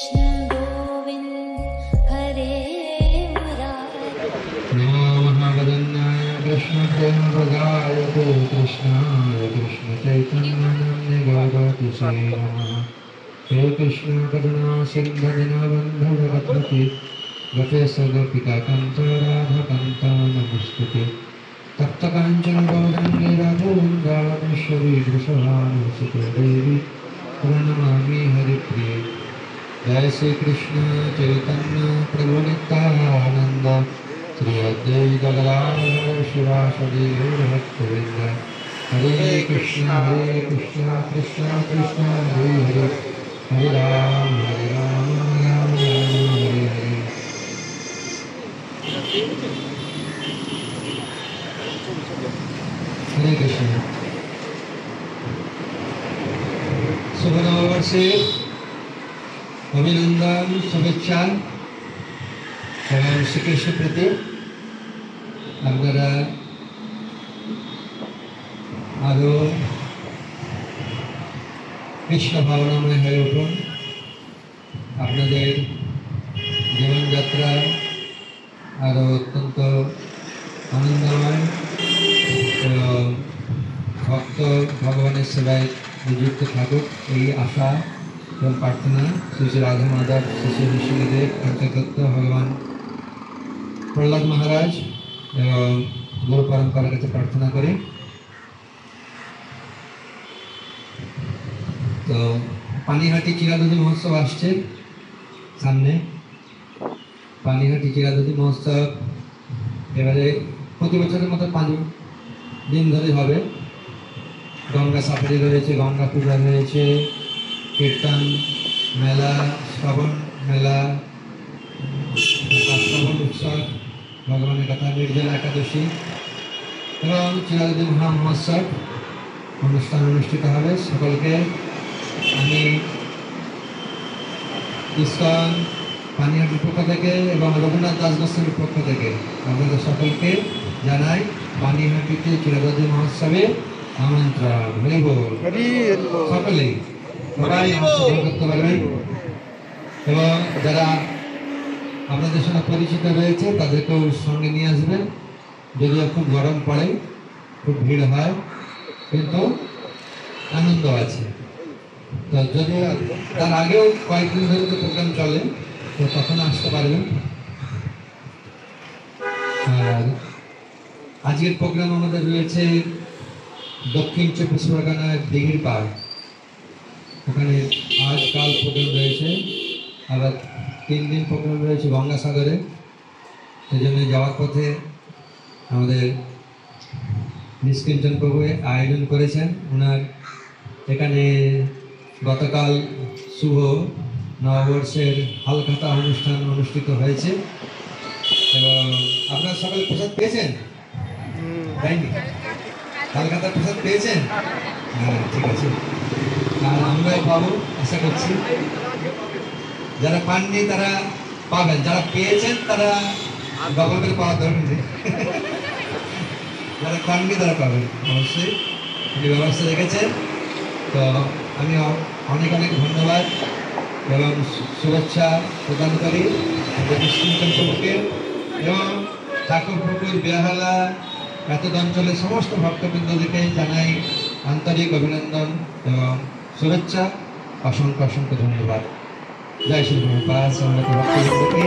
कृष्ण गोविंद हरे मुरारी। नमो महावदन्याय कृष्णदेवराय ते कृष्णाय कृष्ण चैतन्य गौरति से नमः। हे कृष्ण करुणा सिंधु दीनबन्धु जगत्पते गोपेश गोपिका कान्त राधा कान्त नमस्ते। तप्त कांचन गौरांगी राधे वृंदावनेश्वरी वृषभानुसुते देवी प्रणमामि हरिप्रिये। जय श्री कृष्ण चैतन्य प्रभु नित्यानंद श्री अद्वैत गदाधर शिवासादि गौरभक्तवृंद। हरे कृष्ण कृष्ण कृष्ण हरे हरे हरे राम राम राम हरे हरे। हरे कृष्ण। शुभ नववर्षे अभिनंदन शुभेच्छा এবং শ্রীকৃষ্ণ প্রীতি। আপনারা আরো কৃষ্ণ ভাবনাময় হয়ে উঠুন। আপনাদের জীবনযাত্রা আরো অত্যন্ত আনন্দময় এবং ভক্ত ভগবানের সেবায় নিযুক্ত থাকুক এই আশা এবং প্রার্থনা শ্রী শ্রী রাধা মাধব শ্রী শ্রী ঋষিদেব পঞ্চতত্ত্ব ভগবান প্রহ্লাদ মহারাজ এবং গুরু পরম্পরার কাছে প্রার্থনা করি। তো পানিহাটি চিরাদুধি মহোৎসব আসছে সামনে। পানিহাটি চিরাদুধি মহোৎসব এবারে প্রতি বছরের মতো 5 দিন ধরে হবে। গঙ্গা সাফারি রয়েছে, গঙ্গা পূজা রয়েছে, কীর্তন মেলা, শ্রবণ মেলা, শ্রবণ উৎসব, ভগবানের কথা, নির্জলা একাদশী এবং চিরাদুধি মহা মহোৎসব অনুষ্ঠান অনুষ্ঠিত হবে। সকলকে আমি ইসকন পানিহাটির পক্ষ থেকে এবং রঘুনাথ দাস গোস্বামীর পক্ষ থেকে আপনাদের সকলকে জানাই পানিহাটিতে চিরাদুধি মহোৎসবে আমন্ত্রণ। হরি বল। সকলেই সবাই অংশগ্রহণ করতে পারবেন এবং যারা আপনাদের সঙ্গে পরিচিত রয়েছে তাদেরকেও সঙ্গে নিয়ে আসবেন। যদিও খুব গরম পড়ে, খুব ভিড় হয়, কিন্তু আনন্দ আছে। তো যদি তার আগেও কয়েকদিন ধরে তো প্রোগ্রাম চলে, তো তখন আসতে পারবেন। আর আজকের প্রোগ্রাম আমাদের রয়েছে দক্ষিণ 24 পরগনার দিঘির পাড়, ওখানে আজকাল প্রোগ্রাম রয়েছে। আবার 3 দিন প্রোগ্রাম রয়েছে গঙ্গাসাগরে। সেই জন্য যাওয়ার পথে আমাদের নিষ্কিঞ্চন প্রভু আয়োজন করেছেন। ওনার এখানে গতকাল শুভ নববর্ষের হালখাতা অনুষ্ঠান অনুষ্ঠিত হয়েছে এবং আপনারা সকলে প্রসাদ পেয়েছেন? তাইনি? হালখাতা প্রসাদ পেয়েছেন? হ্যাঁ, ঠিক আছে। আর আমরাও পাবো আশা করছি। যারা পাননি তারা পাবেন, যারা পেয়েছেন তারা ডবল করে পাওয়ার দরকার নেই। যারা পাননি তারা পাবেন অবশ্যই, এই ব্যবস্থা রেখেছেন। তো আমি অনেক অনেক ধন্যবাদ এবং শুভেচ্ছা প্রদান করি নিষ্কিঞ্চনকে এবং ঠাকুরপুকুর বেহালা এত অঞ্চলের সমস্ত ভক্তবৃন্দদেরকে জানাই আন্তরিক অভিনন্দন এবং শুভেচ্ছা। অসংখ্য অসংখ্য ধন্যবাদ। জয় শ্রী প্রভুপাদ। ভক্তবৃন্দকে